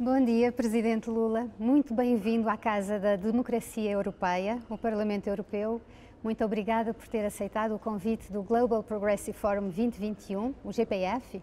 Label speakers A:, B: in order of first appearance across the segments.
A: Bom dia, Presidente Lula. Muito bem-vindo à Casa da Democracia Europeia, o Parlamento Europeu. Muito obrigada por ter aceitado o convite do Global Progressive Forum 2021, o GPF.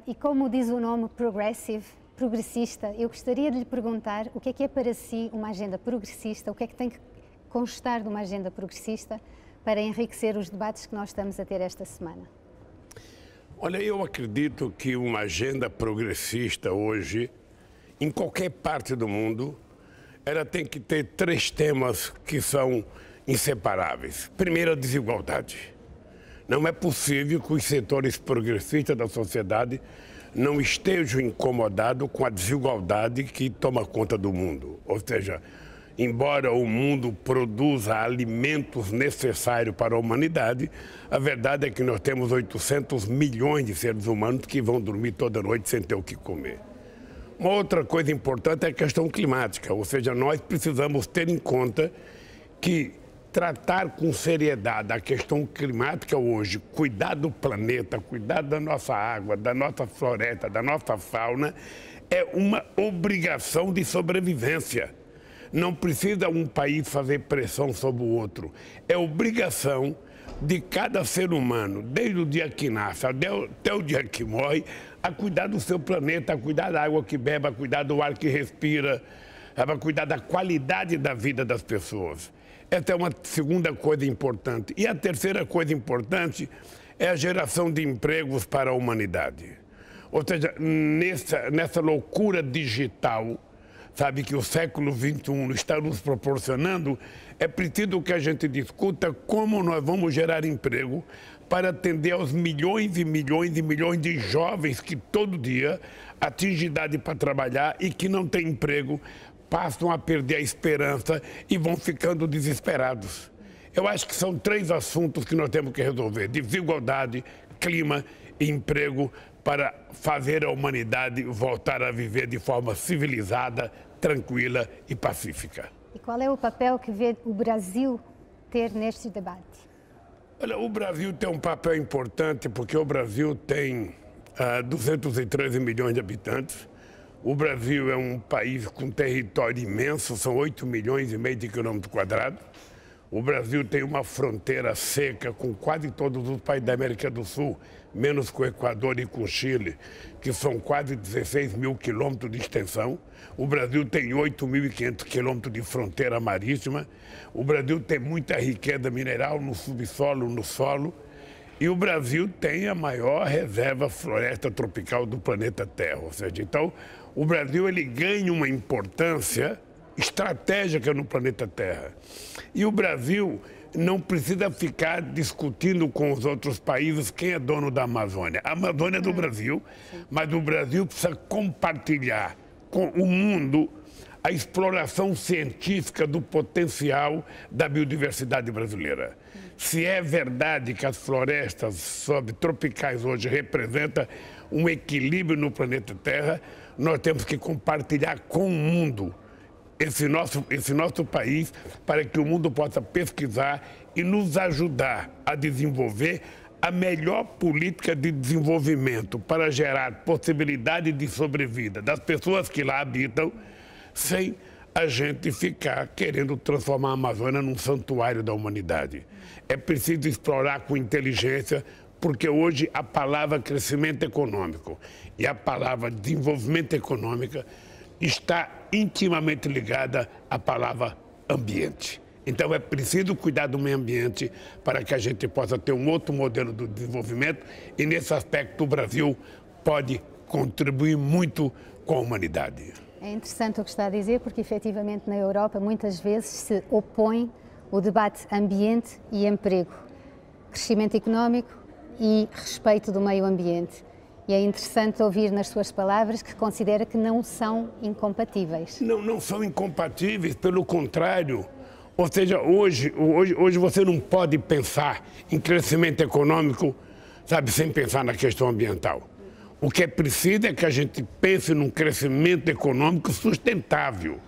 A: E como diz o nome progressista, eu gostaria de lhe perguntar o que é para si uma agenda progressista, o que é que tem que constar de uma agenda progressista para enriquecer os debates que nós estamos a ter esta semana.
B: Olha, eu acredito que uma agenda progressista hoje, em qualquer parte do mundo, ela tem que ter três temas que são inseparáveis. Primeiro, a desigualdade. Não é possível que os setores progressistas da sociedade não estejam incomodados com a desigualdade que toma conta do mundo. Ou seja, embora o mundo produza alimentos necessários para a humanidade, a verdade é que nós temos 800 milhões de seres humanos que vão dormir toda noite sem ter o que comer. Uma outra coisa importante é a questão climática, ou seja, nós precisamos ter em conta que tratar com seriedade a questão climática hoje, cuidar do planeta, cuidar da nossa água, da nossa floresta, da nossa fauna, é uma obrigação de sobrevivência. Não precisa um país fazer pressão sobre o outro. É obrigação de cada ser humano, desde o dia que nasce até o dia que morre, a cuidar do seu planeta, a cuidar da água que bebe, a cuidar do ar que respira, a cuidar da qualidade da vida das pessoas. Essa é uma segunda coisa importante. E a terceira coisa importante é a geração de empregos para a humanidade. Ou seja, nessa loucura digital, sabe, que o século XXI está nos proporcionando, é preciso que a gente discuta como nós vamos gerar emprego para atender aos milhões e milhões e milhões de jovens que todo dia atingem idade para trabalhar e que não têm emprego, passam a perder a esperança e vão ficando desesperados. Eu acho que são três assuntos que nós temos que resolver: desigualdade, clima e emprego, para fazer a humanidade voltar a viver de forma civilizada, tranquila e pacífica.
A: E qual é o papel que vê o Brasil ter neste debate?
B: Olha, o Brasil tem um papel importante porque o Brasil tem 213 milhões de habitantes. O Brasil é um país com território imenso, são 8 milhões e meio de quilômetros quadrados. O Brasil tem uma fronteira seca com quase todos os países da América do Sul, menos com o Equador e com o Chile, que são quase 16 mil quilômetros de extensão. O Brasil tem 8.500 quilômetros de fronteira marítima. O Brasil tem muita riqueza mineral no subsolo, no solo. E o Brasil tem a maior reserva floresta tropical do planeta Terra. Ou seja, então, o Brasil ele ganha uma importância estratégica no planeta Terra. E o Brasil não precisa ficar discutindo com os outros países quem é dono da Amazônia. A Amazônia é do Brasil, mas o Brasil precisa compartilhar com o mundo a exploração científica do potencial da biodiversidade brasileira. Se é verdade que as florestas subtropicais hoje representam um equilíbrio no planeta Terra, nós temos que compartilhar com o mundo esse nosso país, para que o mundo possa pesquisar e nos ajudar a desenvolver a melhor política de desenvolvimento para gerar possibilidade de sobrevida das pessoas que lá habitam, sem a gente ficar querendo transformar a Amazônia num santuário da humanidade. É preciso explorar com inteligência, porque hoje a palavra crescimento econômico e a palavra desenvolvimento econômico está intimamente ligada à palavra ambiente. Então é preciso cuidar do meio ambiente para que a gente possa ter um outro modelo de desenvolvimento, e nesse aspecto o Brasil pode contribuir muito com a humanidade.
A: É interessante o que está a dizer, porque efetivamente na Europa muitas vezes se opõe o debate ambiente e emprego, crescimento económico e respeito do meio ambiente. E é interessante ouvir nas suas palavras que considera que não são incompatíveis.
B: Não são incompatíveis, pelo contrário. Ou seja, hoje você não pode pensar em crescimento econômico, sabe, sem pensar na questão ambiental. O que é preciso é que a gente pense num crescimento econômico sustentável,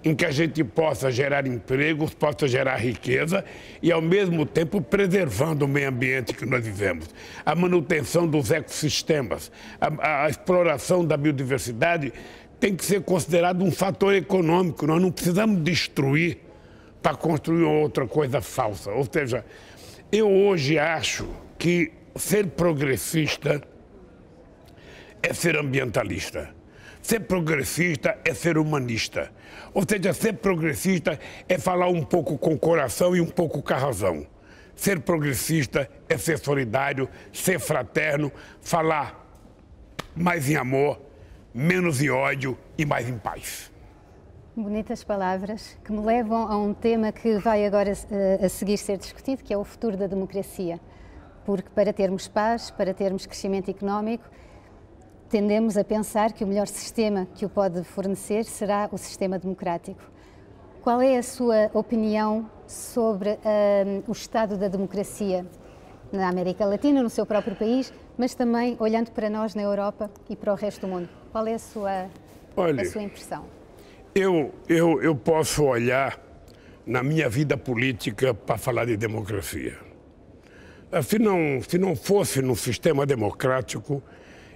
B: em que a gente possa gerar empregos, possa gerar riqueza e, ao mesmo tempo, preservando o meio ambiente que nós vivemos. A manutenção dos ecossistemas, a exploração da biodiversidade tem que ser considerado um fator econômico. Nós não precisamos destruir para construir outra coisa falsa. Ou seja, eu hoje acho que ser progressista é ser ambientalista. Ser progressista é ser humanista. Ou seja, ser progressista é falar um pouco com o coração e um pouco com a razão. Ser progressista é ser solidário, ser fraterno, falar mais em amor, menos em ódio e mais em paz.
A: Bonitas palavras que me levam a um tema que vai agora a seguir ser discutido, que é o futuro da democracia. Porque para termos paz, para termos crescimento económico, tendemos a pensar que o melhor sistema que o pode fornecer será o sistema democrático. Qual é a sua opinião sobre o estado da democracia na América Latina, no seu próprio país, mas também olhando para nós na Europa e para o resto do mundo? Qual é a sua impressão?
B: Eu posso olhar na minha vida política para falar de democracia. Se não fosse no sistema democrático,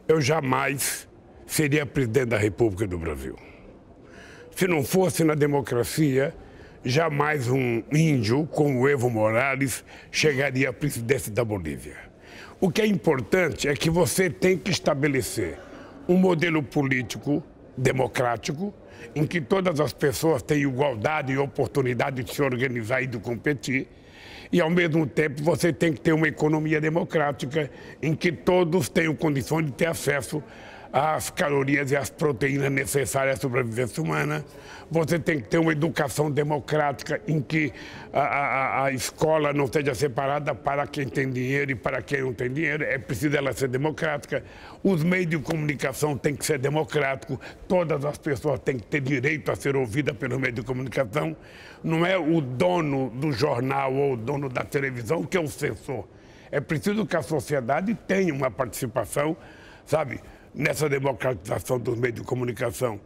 B: eu jamais seria presidente da República do Brasil. Se não fosse na democracia, jamais um índio como Evo Morales chegaria à presidência da Bolívia. O que é importante é que você tem que estabelecer um modelo político democrático, em que todas as pessoas têm igualdade e oportunidade de se organizar e de competir, e, ao mesmo tempo, você tem que ter uma economia democrática em que todos tenham condições de ter acesso às calorias e às proteínas necessárias à sobrevivência humana. Você tem que ter uma educação democrática em que a escola não seja separada para quem tem dinheiro e para quem não tem dinheiro. É preciso ela ser democrática. Os meios de comunicação têm que ser democráticos. Todas as pessoas têm que ter direito a ser ouvidas pelos meios de comunicação. Não é o dono do jornal ou o dono da televisão que é o censor. É preciso que a sociedade tenha uma participação, sabe, nessa democratização dos meios de comunicação.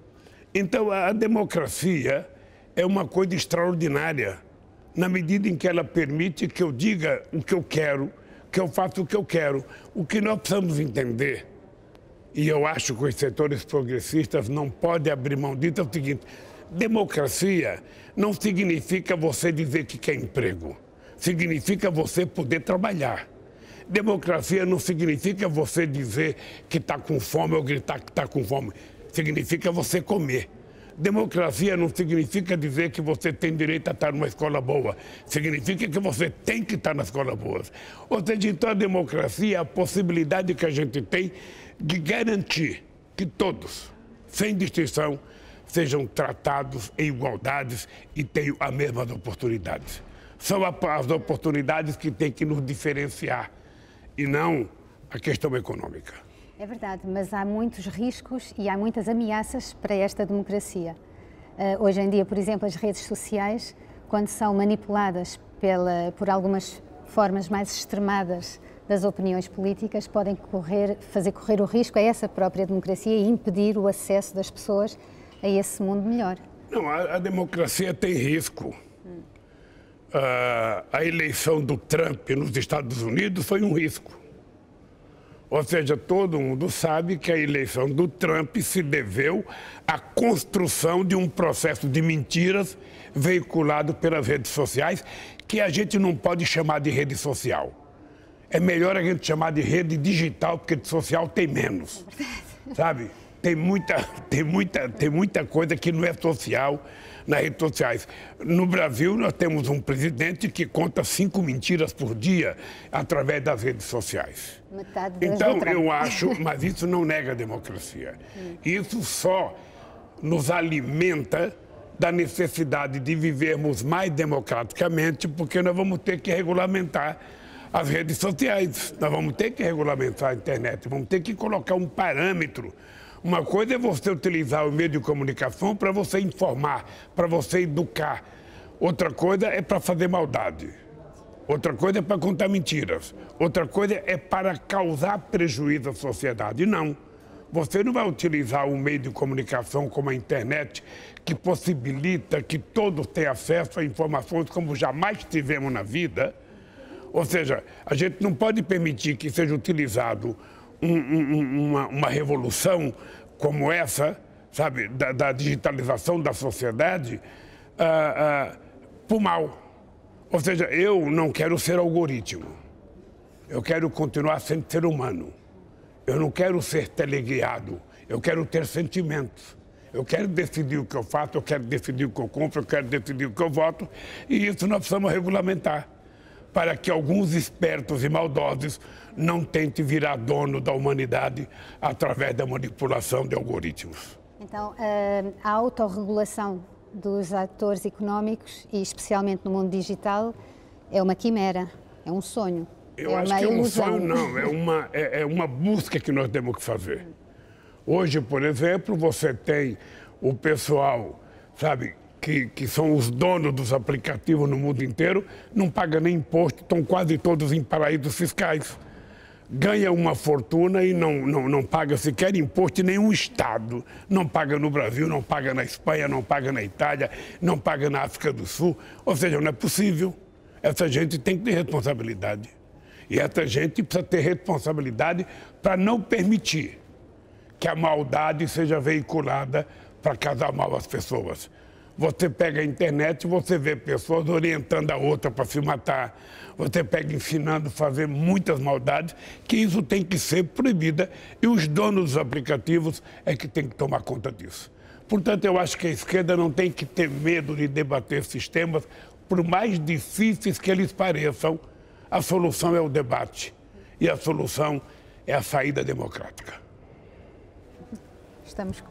B: Então, a democracia é uma coisa extraordinária, na medida em que ela permite que eu diga o que eu quero, que eu faça o que eu quero. O que nós precisamos entender, e eu acho que os setores progressistas não podem abrir mão disso, é o seguinte: democracia não significa você dizer que quer emprego, significa você poder trabalhar. Democracia não significa você dizer que está com fome ou gritar que está com fome. Significa você comer. Democracia não significa dizer que você tem direito a estar numa escola boa. Significa que você tem que estar na escola boa. Ou seja, então a democracia é a possibilidade que a gente tem de garantir que todos, sem distinção, sejam tratados em igualdades e tenham as mesmas oportunidades. São as oportunidades que têm que nos diferenciar e não a questão econômica.
A: É verdade, mas há muitos riscos e há muitas ameaças para esta democracia. Hoje em dia, por exemplo, as redes sociais, quando são manipuladas por algumas formas mais extremadas das opiniões políticas, podem fazer correr o risco a essa própria democracia e impedir o acesso das pessoas a esse mundo melhor.
B: Não, a democracia tem risco. A eleição do Trump nos Estados Unidos foi um risco. Ou seja, todo mundo sabe que a eleição do Trump se deveu à construção de um processo de mentiras veiculado pelas redes sociais, que a gente não pode chamar de rede social. É melhor a gente chamar de rede digital, porque de social tem menos, sabe? Tem muita coisa que não é social nas redes sociais. No Brasil, nós temos um presidente que conta 5 mentiras por dia através das redes sociais. Então, eu acho, mas isso não nega a democracia. Isso só nos alimenta da necessidade de vivermos mais democraticamente, porque nós vamos ter que regulamentar as redes sociais, nós vamos ter que regulamentar a internet, vamos ter que colocar um parâmetro. Uma coisa é você utilizar o meio de comunicação para você informar, para você educar. Outra coisa é para fazer maldade. Outra coisa é para contar mentiras. Outra coisa é para causar prejuízo à sociedade. Não. Você não vai utilizar um meio de comunicação como a internet, que possibilita que todos tenham acesso a informações como jamais tivemos na vida. Ou seja, a gente não pode permitir que seja utilizado uma revolução como essa, sabe, da digitalização da sociedade, por mal. Ou seja, eu não quero ser algoritmo. Eu quero continuar sendo ser humano. Eu não quero ser teleguiado. Eu quero ter sentimentos. Eu quero decidir o que eu faço, eu quero decidir o que eu compro, eu quero decidir o que eu voto. E isso nós precisamos regulamentar, para que alguns espertos e maldosos não tentem virar dono da humanidade através da manipulação de algoritmos.
A: Então, a autorregulação dos atores económicos, e especialmente no mundo digital, é uma quimera, é um sonho.
B: Eu acho que é um sonho, não, é uma busca que nós temos que fazer. Hoje, por exemplo, você tem o pessoal, sabe, que são os donos dos aplicativos no mundo inteiro, não pagam nem imposto, estão quase todos em paraísos fiscais. Ganha uma fortuna e não paga sequer imposto em nenhum estado. Não paga no Brasil, não paga na Espanha, não paga na Itália, não paga na África do Sul. Ou seja, não é possível. Essa gente tem que ter responsabilidade. E essa gente precisa ter responsabilidade para não permitir que a maldade seja veiculada para causar mal às pessoas. Você pega a internet e você vê pessoas orientando a outra para se matar. Você pega ensinando a fazer muitas maldades, que isso tem que ser proibida. E os donos dos aplicativos é que tem que tomar conta disso. Portanto, eu acho que a esquerda não tem que ter medo de debater esses temas, por mais difíceis que eles pareçam. A solução é o debate e a solução é a saída democrática.
A: Estamos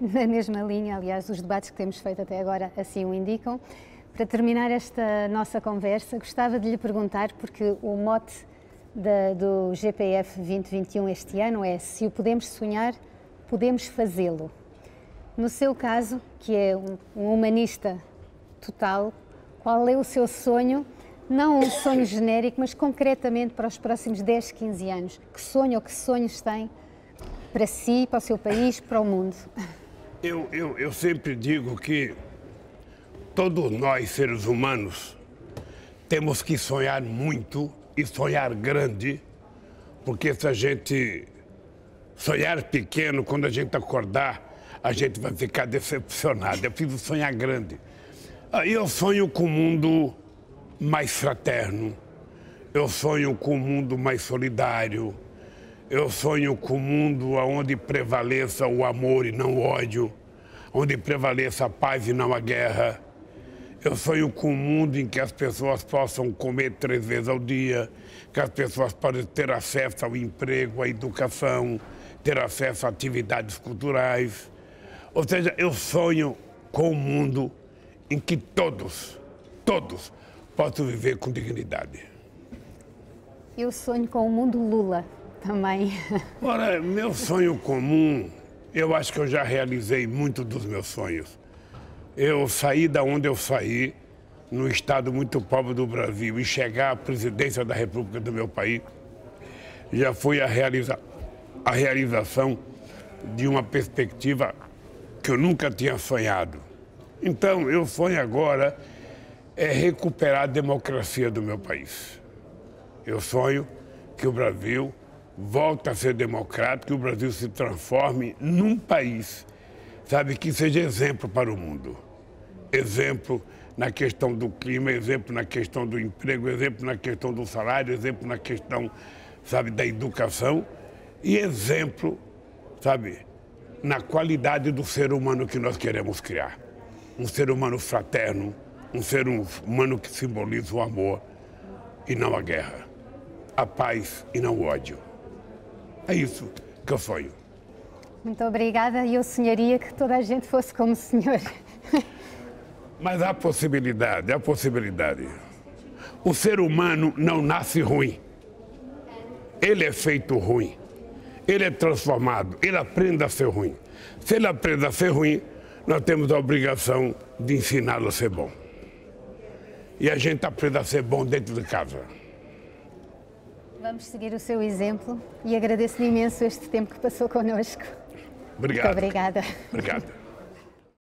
A: na mesma linha, aliás, os debates que temos feito até agora assim o indicam. Para terminar esta nossa conversa, gostava de lhe perguntar, porque o mote do GPF 2021 este ano é: se o podemos sonhar, podemos fazê-lo. No seu caso, que é um humanista total, qual é o seu sonho? Não um sonho genérico, mas concretamente para os próximos 10, 15 anos. Que sonho ou que sonhos tem para si, para o seu país, para o mundo?
B: Eu sempre digo que todos nós, seres humanos, temos que sonhar muito e sonhar grande, porque se a gente sonhar pequeno, quando a gente acordar, a gente vai ficar decepcionado. É preciso sonhar grande. Eu sonho com um mundo mais fraterno, eu sonho com um mundo mais solidário, eu sonho com um mundo onde prevaleça o amor e não o ódio, onde prevaleça a paz e não a guerra. Eu sonho com um mundo em que as pessoas possam comer 3 vezes ao dia, que as pessoas possam ter acesso ao emprego, à educação, ter acesso a atividades culturais. Ou seja, eu sonho com um mundo em que todos possam viver com dignidade.
A: Eu sonho com o mundo Lula também.
B: Ora, meu sonho comum, eu acho que eu já realizei muito dos meus sonhos. Eu saí da onde eu saí, num estado muito pobre do Brasil, e chegar à presidência da República do meu país, já foi a realização de uma perspectiva que eu nunca tinha sonhado. Então, eu sonho agora é recuperar a democracia do meu país. Eu sonho que o Brasil volte a ser democrático, que o Brasil se transforme num país, sabe, que seja exemplo para o mundo. Exemplo na questão do clima, exemplo na questão do emprego, exemplo na questão do salário, exemplo na questão, sabe, da educação e exemplo, sabe, na qualidade do ser humano que nós queremos criar. Um ser humano fraterno, um ser humano que simboliza o amor e não a guerra, a paz e não o ódio. É isso que eu sonho.
A: Muito obrigada, e eu sonharia que toda a gente fosse como o senhor.
B: Mas há possibilidade, há possibilidade. O ser humano não nasce ruim. Ele é feito ruim. Ele é transformado, ele aprende a ser ruim. Se ele aprende a ser ruim, nós temos a obrigação de ensiná-lo a ser bom. E a gente aprende a ser bom dentro de casa.
A: Vamos seguir o seu exemplo e agradeço-lhe imenso este tempo que passou connosco.
B: Obrigado.
A: Muito obrigada.
B: Obrigado.